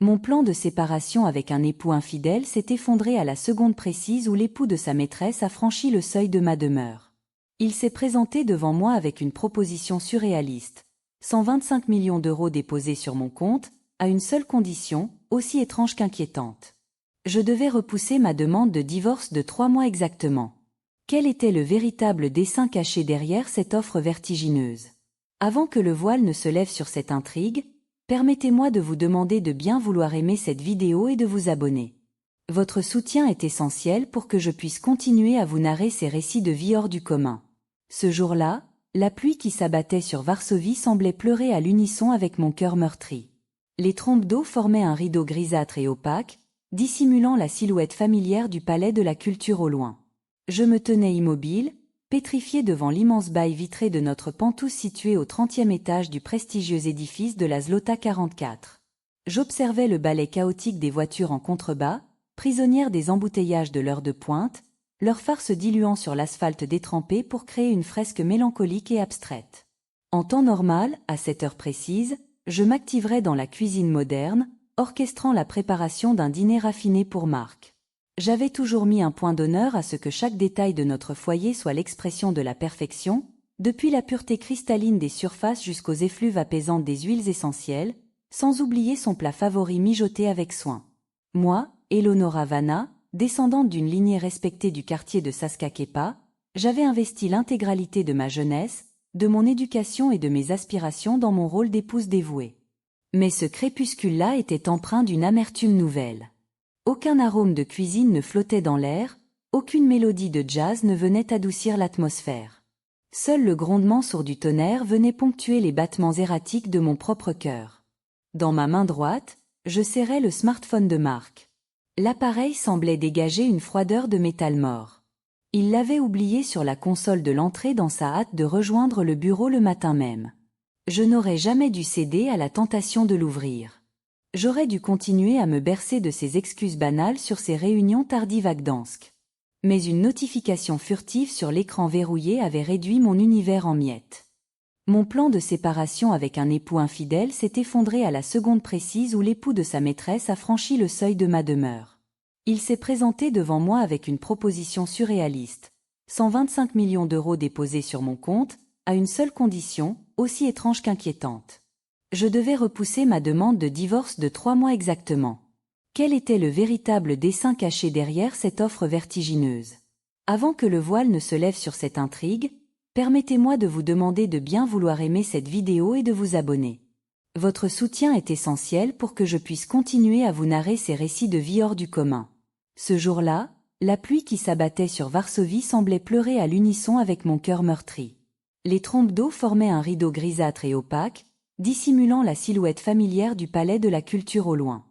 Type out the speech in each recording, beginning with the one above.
Mon plan de séparation avec un époux infidèle s'est effondré à la seconde précise où l'époux de sa maîtresse a franchi le seuil de ma demeure. Il s'est présenté devant moi avec une proposition surréaliste. 125 millions d'euros déposés sur mon compte, à une seule condition, aussi étrange qu'inquiétante. Je devais repousser ma demande de divorce de 3 mois exactement. Quel était le véritable dessein caché derrière cette offre vertigineuse? Avant que le voile ne se lève sur cette intrigue, permettez-moi de vous demander de bien vouloir aimer cette vidéo et de vous abonner. Votre soutien est essentiel pour que je puisse continuer à vous narrer ces récits de vie hors du commun. Ce jour-là, la pluie qui s'abattait sur Varsovie semblait pleurer à l'unisson avec mon cœur meurtri. Les trompes d'eau formaient un rideau grisâtre et opaque, dissimulant la silhouette familière du palais de la culture au loin. Je me tenais immobile, pétrifié devant l'immense bail vitré de notre Penthouse situé au 30e étage du prestigieux édifice de la Zlota 44. J'observais le ballet chaotique des voitures en contrebas, prisonnières des embouteillages de l'heure de pointe, leurs phares se diluant sur l'asphalte détrempé pour créer une fresque mélancolique et abstraite. En temps normal, à cette heure précise, je m'activerais dans la cuisine moderne, orchestrant la préparation d'un dîner raffiné pour Marc. J'avais toujours mis un point d'honneur à ce que chaque détail de notre foyer soit l'expression de la perfection, depuis la pureté cristalline des surfaces jusqu'aux effluves apaisantes des huiles essentielles, sans oublier son plat favori mijoté avec soin. Moi, Eleonora Vanna, descendante d'une lignée respectée du quartier de Saskakepa, j'avais investi l'intégralité de ma jeunesse, de mon éducation et de mes aspirations dans mon rôle d'épouse dévouée. Mais ce crépuscule-là était empreint d'une amertume nouvelle. Aucun arôme de cuisine ne flottait dans l'air, aucune mélodie de jazz ne venait adoucir l'atmosphère. Seul le grondement sourd du tonnerre venait ponctuer les battements erratiques de mon propre cœur. Dans ma main droite, je serrais le smartphone de Marc. L'appareil semblait dégager une froideur de métal mort. Il l'avait oublié sur la console de l'entrée dans sa hâte de rejoindre le bureau le matin même. Je n'aurais jamais dû céder à la tentation de l'ouvrir. J'aurais dû continuer à me bercer de ces excuses banales sur ces réunions tardives à Gdansk. Mais une notification furtive sur l'écran verrouillé avait réduit mon univers en miettes. Mon plan de séparation avec un époux infidèle s'est effondré à la seconde précise où l'époux de sa maîtresse a franchi le seuil de ma demeure. Il s'est présenté devant moi avec une proposition surréaliste. 125 millions d'euros déposés sur mon compte, à une seule condition, aussi étrange qu'inquiétante. Je devais repousser ma demande de divorce de 3 mois exactement. Quel était le véritable dessein caché derrière cette offre vertigineuse? Avant que le voile ne se lève sur cette intrigue, permettez-moi de vous demander de bien vouloir aimer cette vidéo et de vous abonner. Votre soutien est essentiel pour que je puisse continuer à vous narrer ces récits de vie hors du commun. Ce jour-là, la pluie qui s'abattait sur Varsovie semblait pleurer à l'unisson avec mon cœur meurtri. Les trompes d'eau formaient un rideau grisâtre et opaque, dissimulant la silhouette familière du palais de la culture au loin.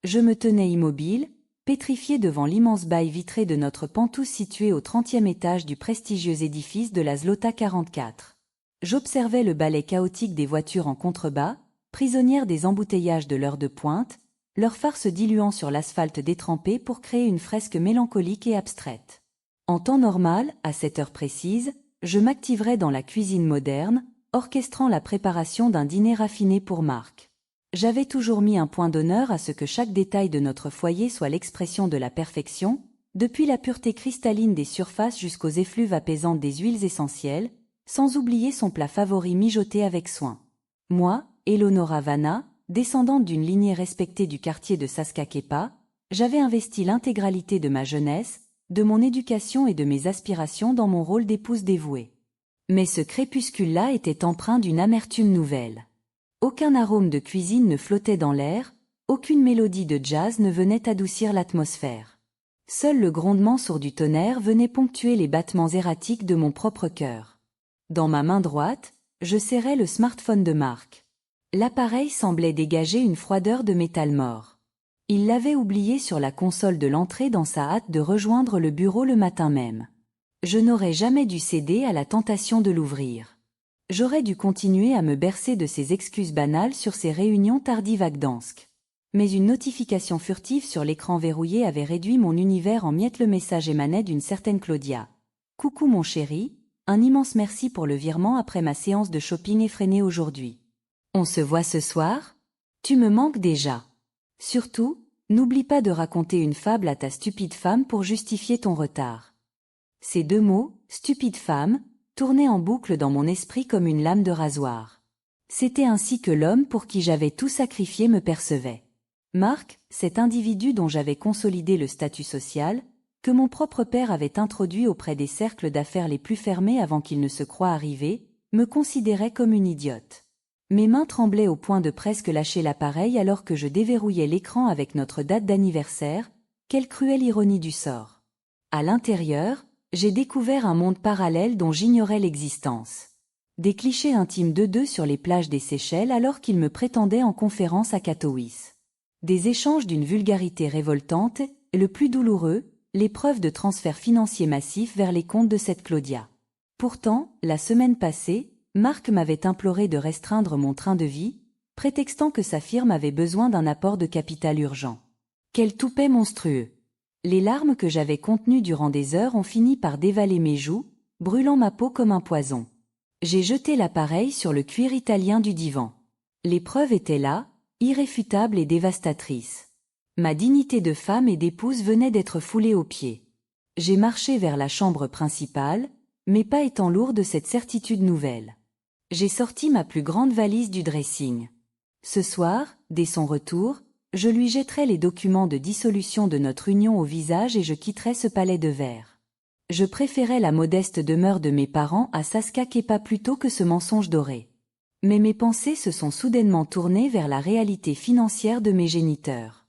Je me tenais immobile, pétrifié devant l'immense bail vitré de notre Penthouse situé au 30e étage du prestigieux édifice de la Zlota 44. J'observais le ballet chaotique des voitures en contrebas, prisonnières des embouteillages de l'heure de pointe, leurs phares se diluant sur l'asphalte détrempé pour créer une fresque mélancolique et abstraite. En temps normal, à cette heure précise, je m'activerais dans la cuisine moderne, orchestrant la préparation d'un dîner raffiné pour Marc. J'avais toujours mis un point d'honneur à ce que chaque détail de notre foyer soit l'expression de la perfection, depuis la pureté cristalline des surfaces jusqu'aux effluves apaisantes des huiles essentielles, sans oublier son plat favori mijoté avec soin. Moi, Eleonora Vanna, descendante d'une lignée respectée du quartier de Saskakepa, j'avais investi l'intégralité de ma jeunesse, de mon éducation et de mes aspirations dans mon rôle d'épouse dévouée. Mais ce crépuscule-là était empreint d'une amertume nouvelle. Aucun arôme de cuisine ne flottait dans l'air, aucune mélodie de jazz ne venait adoucir l'atmosphère. Seul le grondement sourd du tonnerre venait ponctuer les battements erratiques de mon propre cœur. Dans ma main droite, je serrais le smartphone de Marc. L'appareil semblait dégager une froideur de métal mort. Il l'avait oublié sur la console de l'entrée dans sa hâte de rejoindre le bureau le matin même. Je n'aurais jamais dû céder à la tentation de l'ouvrir. J'aurais dû continuer à me bercer de ces excuses banales sur ces réunions tardives à Gdansk. Mais une notification furtive sur l'écran verrouillé avait réduit mon univers en miettes. Le message émanait d'une certaine Claudia. « Coucou mon chéri, un immense merci pour le virement après ma séance de shopping effrénée aujourd'hui. On se voit ce soir? Tu me manques déjà. Surtout, n'oublie pas de raconter une fable à ta stupide femme pour justifier ton retard. » Ces deux mots, stupide femme, tournaient en boucle dans mon esprit comme une lame de rasoir. C'était ainsi que l'homme pour qui j'avais tout sacrifié me percevait. Marc, cet individu dont j'avais consolidé le statut social, que mon propre père avait introduit auprès des cercles d'affaires les plus fermés avant qu'il ne se croie arrivé, me considérait comme une idiote. Mes mains tremblaient au point de presque lâcher l'appareil alors que je déverrouillais l'écran avec notre date d'anniversaire. Quelle cruelle ironie du sort. À l'intérieur, j'ai découvert un monde parallèle dont j'ignorais l'existence. Des clichés intimes de deux sur les plages des Seychelles alors qu'ils me prétendaient en conférence à Katowice. Des échanges d'une vulgarité révoltante, et le plus douloureux, les preuves de transferts financiers massifs vers les comptes de cette Claudia. Pourtant, la semaine passée, Marc m'avait imploré de restreindre mon train de vie, prétextant que sa firme avait besoin d'un apport de capital urgent. Quel toupet monstrueux! Les larmes que j'avais contenues durant des heures ont fini par dévaler mes joues, brûlant ma peau comme un poison. J'ai jeté l'appareil sur le cuir italien du divan. Les preuves étaient là, irréfutables et dévastatrices. Ma dignité de femme et d'épouse venait d'être foulée aux pieds. J'ai marché vers la chambre principale, mes pas étant lourds de cette certitude nouvelle. J'ai sorti ma plus grande valise du dressing. Ce soir, dès son retour, je lui jetterai les documents de dissolution de notre union au visage et je quitterai ce palais de verre. Je préférais la modeste demeure de mes parents à Saska-Kepa plutôt que ce mensonge doré. Mais mes pensées se sont soudainement tournées vers la réalité financière de mes géniteurs.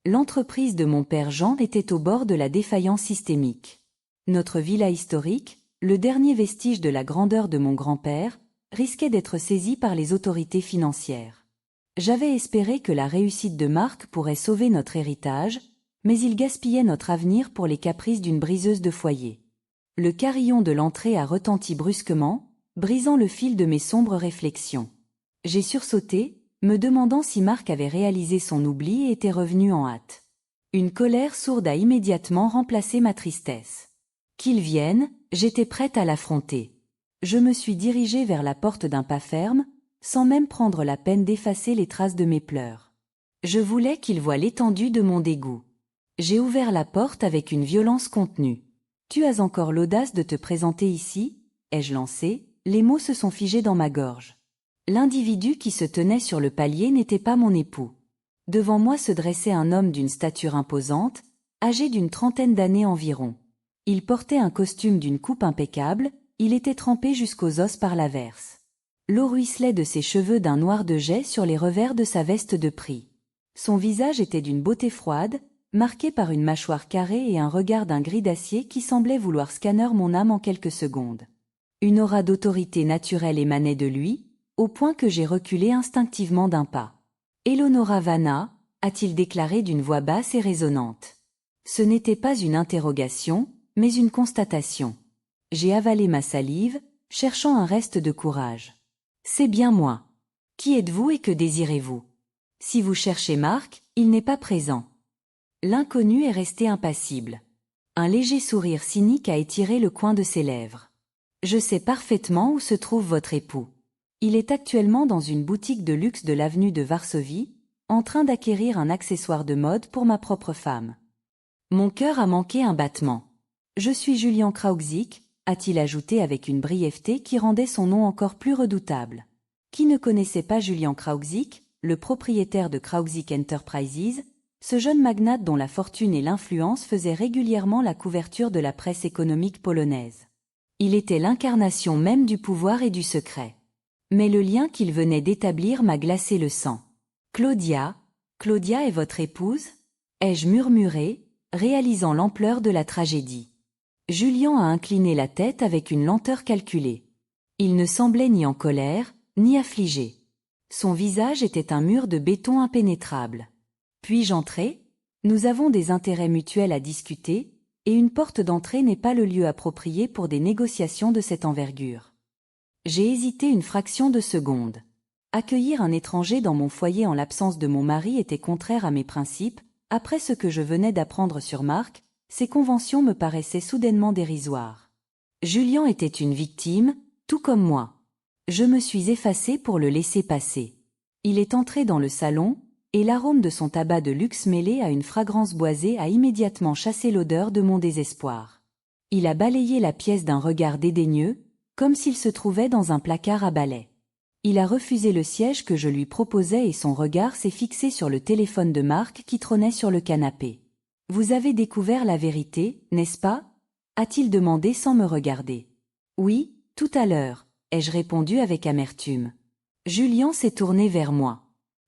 L'entreprise de mon père Jean était au bord de la défaillance systémique. Notre villa historique, le dernier vestige de la grandeur de mon grand-père, risquait d'être saisie par les autorités financières. J'avais espéré que la réussite de Marc pourrait sauver notre héritage, mais il gaspillait notre avenir pour les caprices d'une briseuse de foyer. Le carillon de l'entrée a retenti brusquement, brisant le fil de mes sombres réflexions. J'ai sursauté, me demandant si Marc avait réalisé son oubli et était revenu en hâte. Une colère sourde a immédiatement remplacé ma tristesse. Qu'il vienne, j'étais prête à l'affronter. Je me suis dirigée vers la porte d'un pas ferme, sans même prendre la peine d'effacer les traces de mes pleurs. Je voulais qu'il voie l'étendue de mon dégoût. J'ai ouvert la porte avec une violence contenue. « Tu as encore l'audace de te présenter ici ?» ai-je lancé, les mots se sont figés dans ma gorge. L'individu qui se tenait sur le palier n'était pas mon époux. Devant moi se dressait un homme d'une stature imposante, âgé d'une trentaine d'années environ. Il portait un costume d'une coupe impeccable, il était trempé jusqu'aux os par l'averse. L'eau ruisselait de ses cheveux d'un noir de jais sur les revers de sa veste de prix. Son visage était d'une beauté froide, marqué par une mâchoire carrée et un regard d'un gris d'acier qui semblait vouloir scanner mon âme en quelques secondes. Une aura d'autorité naturelle émanait de lui, au point que j'ai reculé instinctivement d'un pas. « Eleonora Vanna » a-t-il déclaré d'une voix basse et résonnante. Ce n'était pas une interrogation, mais une constatation. J'ai avalé ma salive, cherchant un reste de courage. « C'est bien moi. Qui êtes-vous et que désirez-vous ? Si vous cherchez Marc, il n'est pas présent. » L'inconnu est resté impassible. Un léger sourire cynique a étiré le coin de ses lèvres. « Je sais parfaitement où se trouve votre époux. Il est actuellement dans une boutique de luxe de l'avenue de Varsovie, en train d'acquérir un accessoire de mode pour ma propre femme. » Mon cœur a manqué un battement. « Je suis Julian Krautzik, » a-t-il ajouté avec une brièveté qui rendait son nom encore plus redoutable. Qui ne connaissait pas Julian Krautzik, le propriétaire de Krautzik Enterprises, ce jeune magnate dont la fortune et l'influence faisaient régulièrement la couverture de la presse économique polonaise. Il était l'incarnation même du pouvoir et du secret. Mais le lien qu'il venait d'établir m'a glacé le sang. « Claudia est votre épouse ?» ai-je murmuré, réalisant l'ampleur de la tragédie. Julian a incliné la tête avec une lenteur calculée. Il ne semblait ni en colère, ni affligé. Son visage était un mur de béton impénétrable. « Puis-je entrer ? Nous avons des intérêts mutuels à discuter, et une porte d'entrée n'est pas le lieu approprié pour des négociations de cette envergure. » J'ai hésité une fraction de seconde. Accueillir un étranger dans mon foyer en l'absence de mon mari était contraire à mes principes. Après ce que je venais d'apprendre sur Marc, ces conventions me paraissaient soudainement dérisoires. Julian était une victime, tout comme moi. Je me suis effacée pour le laisser passer. Il est entré dans le salon, et l'arôme de son tabac de luxe mêlé à une fragrance boisée a immédiatement chassé l'odeur de mon désespoir. Il a balayé la pièce d'un regard dédaigneux, comme s'il se trouvait dans un placard à balai. Il a refusé le siège que je lui proposais et son regard s'est fixé sur le téléphone de Marc qui trônait sur le canapé. « Vous avez découvert la vérité, n'est-ce pas » a-t-il demandé sans me regarder. « Oui, tout à l'heure » ai-je répondu avec amertume. Julien s'est tourné vers moi.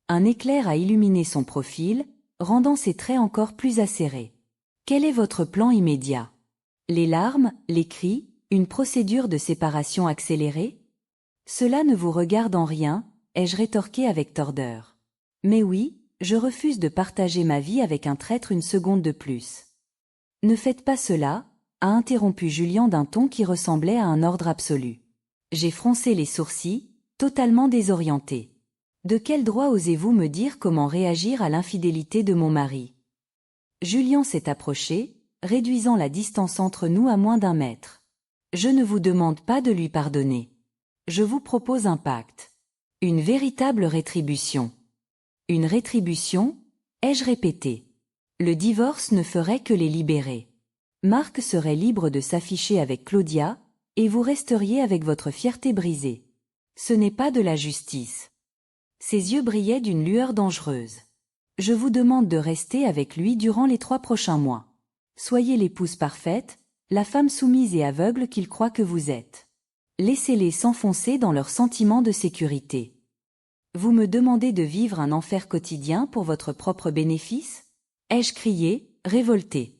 Un éclair a illuminé son profil, rendant ses traits encore plus acérés. « Quel est votre plan immédiat ? Les larmes, les cris, une procédure de séparation accélérée ? Cela ne vous regarde en rien, ai-je rétorqué avec tordeur. Mais oui, je refuse de partager ma vie avec un traître une seconde de plus. Ne faites pas cela, a interrompu Julien d'un ton qui ressemblait à un ordre absolu. J'ai froncé les sourcils, totalement désorienté. De quel droit osez-vous me dire comment réagir à l'infidélité de mon mari ? Julien s'est approché, réduisant la distance entre nous à moins d'1 mètre. Je ne vous demande pas de lui pardonner. Je vous propose un pacte. Une véritable rétribution. Une rétribution, ai-je répété. Le divorce ne ferait que les libérer. Marc serait libre de s'afficher avec Claudia, et vous resteriez avec votre fierté brisée. Ce n'est pas de la justice. Ses yeux brillaient d'une lueur dangereuse. Je vous demande de rester avec lui durant les 3 prochains mois. Soyez l'épouse parfaite, la femme soumise et aveugle qu'il croit que vous êtes. Laissez-les s'enfoncer dans leur sentiment de sécurité. Vous me demandez de vivre un enfer quotidien pour votre propre bénéfice ? Ai-je crié, révolté.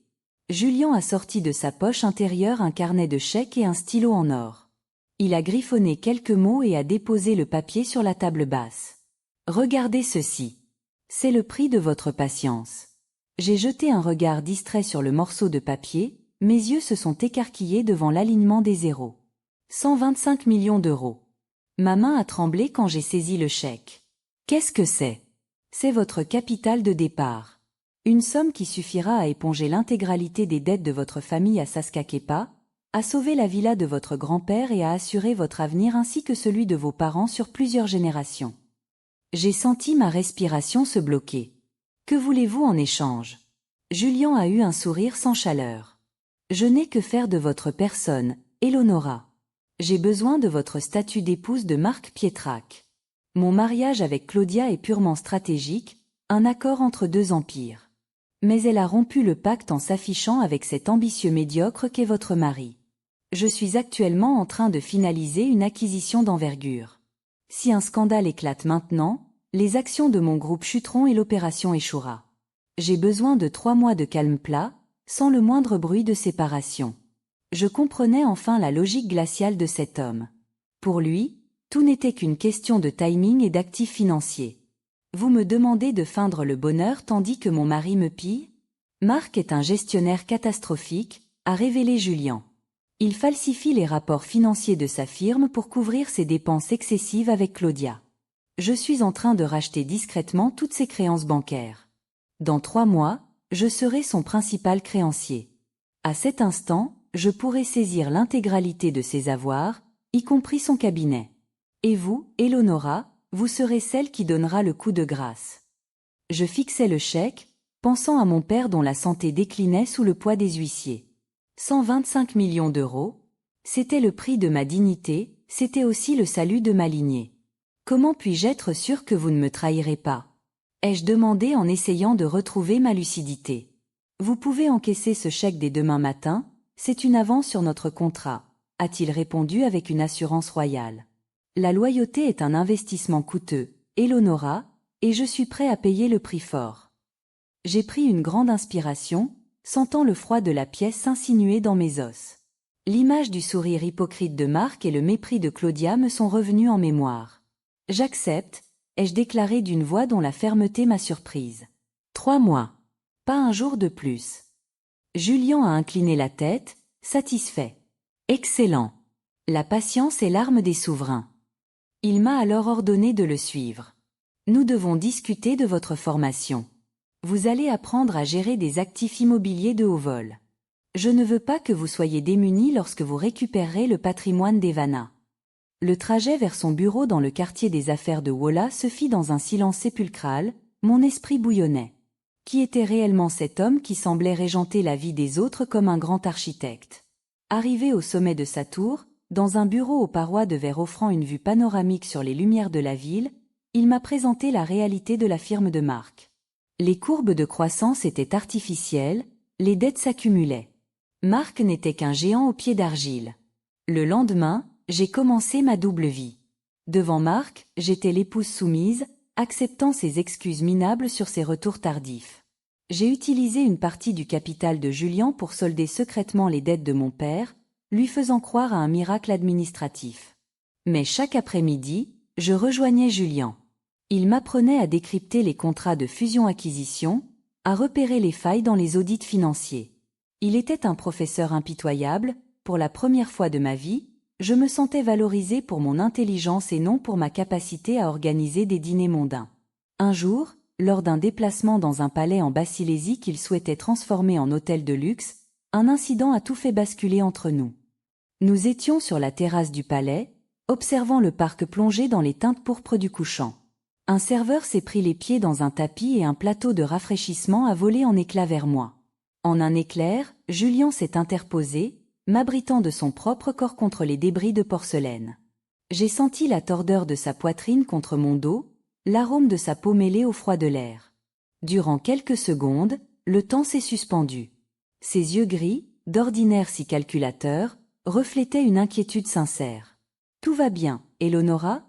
Julien a sorti de sa poche intérieure un carnet de chèques et un stylo en or. Il a griffonné quelques mots et a déposé le papier sur la table basse. Regardez ceci. C'est le prix de votre patience. J'ai jeté un regard distrait sur le morceau de papier, mes yeux se sont écarquillés devant l'alignement des zéros. 125 millions d'euros. Ma main a tremblé quand j'ai saisi le chèque. Qu'est-ce que c'est ? C'est votre capital de départ. Une somme qui suffira à éponger l'intégralité des dettes de votre famille à Saskakepa, à sauver la villa de votre grand-père et à assurer votre avenir ainsi que celui de vos parents sur plusieurs générations. J'ai senti ma respiration se bloquer. Que voulez-vous en échange ? Julien a eu un sourire sans chaleur. Je n'ai que faire de votre personne, Eleonora. J'ai besoin de votre statut d'épouse de Marc Pietrach. Mon mariage avec Claudia est purement stratégique, un accord entre 2 empires. Mais elle a rompu le pacte en s'affichant avec cet ambitieux médiocre qu'est votre mari. Je suis actuellement en train de finaliser une acquisition d'envergure. Si un scandale éclate maintenant, les actions de mon groupe chuteront et l'opération échouera. J'ai besoin de 3 mois de calme plat, sans le moindre bruit de séparation. Je comprenais enfin la logique glaciale de cet homme. Pour lui, tout n'était qu'une question de timing et d'actifs financiers. Vous me demandez de feindre le bonheur tandis que mon mari me pille ? Marc est un gestionnaire catastrophique, a révélé Julien. Il falsifie les rapports financiers de sa firme pour couvrir ses dépenses excessives avec Claudia. Je suis en train de racheter discrètement toutes ses créances bancaires. Dans 3 mois, je serai son principal créancier. À cet instant, je pourrai saisir l'intégralité de ses avoirs, y compris son cabinet. Et vous, Eleonora, vous serez celle qui donnera le coup de grâce. Je fixai le chèque, pensant à mon père dont la santé déclinait sous le poids des huissiers. 125 millions d'euros, c'était le prix de ma dignité, c'était aussi le salut de ma lignée. Comment puis-je être sûr que vous ne me trahirez pas ? Ai-je demandé en essayant de retrouver ma lucidité. Vous pouvez encaisser ce chèque dès demain matin, c'est une avance sur notre contrat, a-t-il répondu avec une assurance royale. La loyauté est un investissement coûteux, Eleonora, et je suis prêt à payer le prix fort. J'ai pris une grande inspiration, sentant le froid de la pièce s'insinuer dans mes os. L'image du sourire hypocrite de Marc et le mépris de Claudia me sont revenus en mémoire. J'accepte, ai-je déclaré d'une voix dont la fermeté m'a surprise. 3 mois. Pas un jour de plus. Julien a incliné la tête, satisfait. Excellent. La patience est l'arme des souverains. Il m'a alors ordonné de le suivre. Nous devons discuter de votre formation. Vous allez apprendre à gérer des actifs immobiliers de haut vol. Je ne veux pas que vous soyez démunis lorsque vous récupérerez le patrimoine d'Evana. Le trajet vers son bureau dans le quartier des affaires de Wola se fit dans un silence sépulcral, mon esprit bouillonnait. Qui était réellement cet homme qui semblait régenter la vie des autres comme un grand architecte? Arrivé au sommet de sa tour, dans un bureau aux parois de verre offrant une vue panoramique sur les lumières de la ville, il m'a présenté la réalité de la firme de Mark. Les courbes de croissance étaient artificielles, les dettes s'accumulaient. Mark n'était qu'un géant aux pieds d'argile. Le lendemain, j'ai commencé ma double vie. Devant Mark, j'étais l'épouse soumise, acceptant ses excuses minables sur ses retours tardifs. J'ai utilisé une partie du capital de Julian pour solder secrètement les dettes de mon père, lui faisant croire à un miracle administratif. Mais chaque après-midi, je rejoignais Julian. Il m'apprenait à décrypter les contrats de fusion-acquisition, à repérer les failles dans les audits financiers. Il était un professeur impitoyable. Pour la première fois de ma vie, je me sentais valorisé pour mon intelligence et non pour ma capacité à organiser des dîners mondains. Un jour, lors d'un déplacement dans un palais en Basse-Silésie qu'il souhaitait transformer en hôtel de luxe, un incident a tout fait basculer entre nous. Nous étions sur la terrasse du palais, observant le parc plongé dans les teintes pourpres du couchant. Un serveur s'est pris les pieds dans un tapis et un plateau de rafraîchissement a volé en éclats vers moi. En un éclair, Julian s'est interposé, m'abritant de son propre corps contre les débris de porcelaine. J'ai senti la tordeur de sa poitrine contre mon dos, l'arôme de sa peau mêlé au froid de l'air. Durant quelques secondes, le temps s'est suspendu. Ses yeux gris, d'ordinaire si calculateurs, reflétaient une inquiétude sincère. « Tout va bien, Eleonora ?»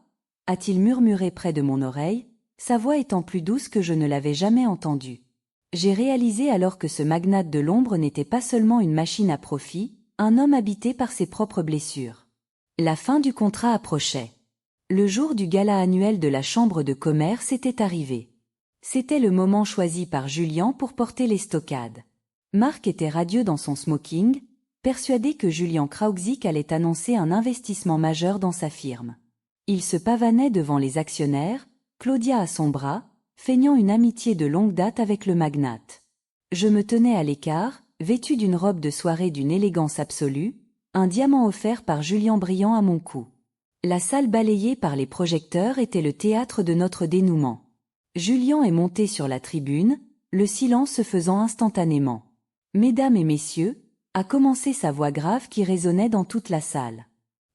a-t-il murmuré près de mon oreille, sa voix étant plus douce que je ne l'avais jamais entendue. J'ai réalisé alors que ce magnate de l'ombre n'était pas seulement une machine à profit, un homme habité par ses propres blessures. La fin du contrat approchait. Le jour du gala annuel de la Chambre de commerce était arrivé. C'était le moment choisi par Julian pour porter les stockades. Mark était radieux dans son smoking, persuadé que Julian Krautzik allait annoncer un investissement majeur dans sa firme. Il se pavanait devant les actionnaires, Claudia à son bras, feignant une amitié de longue date avec le magnate. Je me tenais à l'écart, vêtu d'une robe de soirée d'une élégance absolue, un diamant offert par Julian brillant à mon cou. La salle balayée par les projecteurs était le théâtre de notre dénouement. Julian est monté sur la tribune, le silence se faisant instantanément. « Mesdames et messieurs », a commencé sa voix grave qui résonnait dans toute la salle.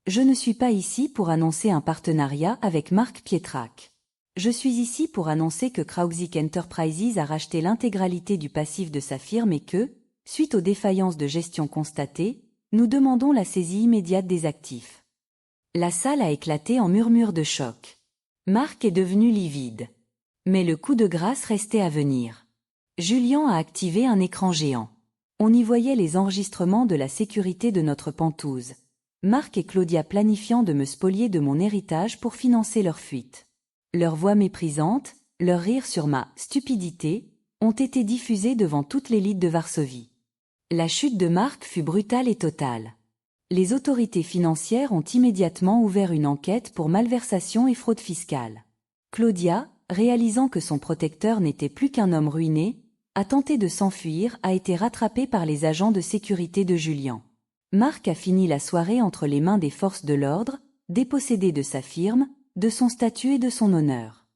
Je ne suis pas ici pour annoncer un partenariat avec Mark Pietrak. Je suis ici pour annoncer que Krautzik Enterprises a racheté l'intégralité du passif de sa firme et que, suite aux défaillances de gestion constatées, nous demandons la saisie immédiate des actifs. La salle a éclaté en murmures de choc. Mark est devenu livide. Mais le coup de grâce restait à venir. Julian a activé un écran géant. On y voyait les enregistrements de la sécurité de notre pentouse. Mark et Claudia planifiant de me spolier de mon héritage pour financer leur fuite. Leurs voix méprisantes, leurs rires sur ma « stupidité » ont été diffusés devant toute l'élite de Varsovie. La chute de Mark fut brutale et totale. Les autorités financières ont immédiatement ouvert une enquête pour malversation et fraude fiscale. Claudia, réalisant que son protecteur n'était plus qu'un homme ruiné, a tenté de s'enfuir, a été rattrapée par les agents de sécurité de Julian. Mark a fini la soirée entre les mains des forces de l'ordre, dépossédé de sa firme, de son statut et de son honneur.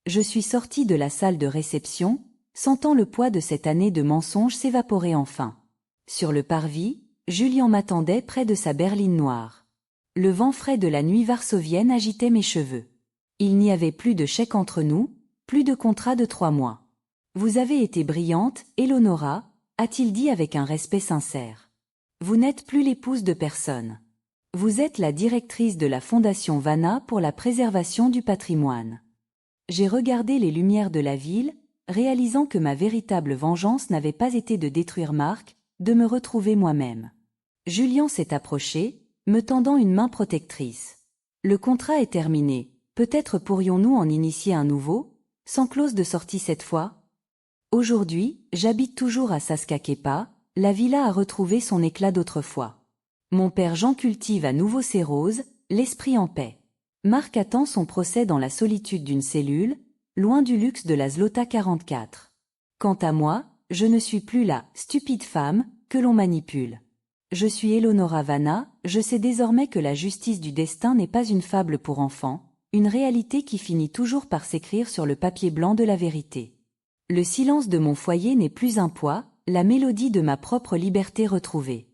Je suis sorti de la salle de réception, sentant le poids de cette année de mensonges s'évaporer enfin. Sur le parvis, Julian m'attendait près de sa berline noire. Le vent frais de la nuit varsovienne agitait mes cheveux. Il n'y avait plus de chèque entre nous, plus de contrat de 3 mois. « Vous avez été brillante, Eleonora », a-t-il dit avec un respect sincère. « Vous n'êtes plus l'épouse de personne. Vous êtes la directrice de la Fondation Vanna pour la préservation du patrimoine. » J'ai regardé les lumières de la ville, réalisant que ma véritable vengeance n'avait pas été de détruire Mark, de me retrouver moi-même. Julian s'est approché, me tendant une main protectrice. « Le contrat est terminé, peut-être pourrions-nous en initier un nouveau, sans clause de sortie cette fois ?» Aujourd'hui, j'habite toujours à Saskakepa, la villa a retrouvé son éclat d'autrefois. Mon père Jean cultive à nouveau ses roses, l'esprit en paix. Mark attend son procès dans la solitude d'une cellule, loin du luxe de la Zlota 44. Quant à moi, je ne suis plus la « stupide femme » que l'on manipule. Je suis Eleonora Vanna, je sais désormais que la justice du destin n'est pas une fable pour enfants, une réalité qui finit toujours par s'écrire sur le papier blanc de la vérité. Le silence de mon foyer n'est plus un poids, la mélodie de ma propre liberté retrouvée.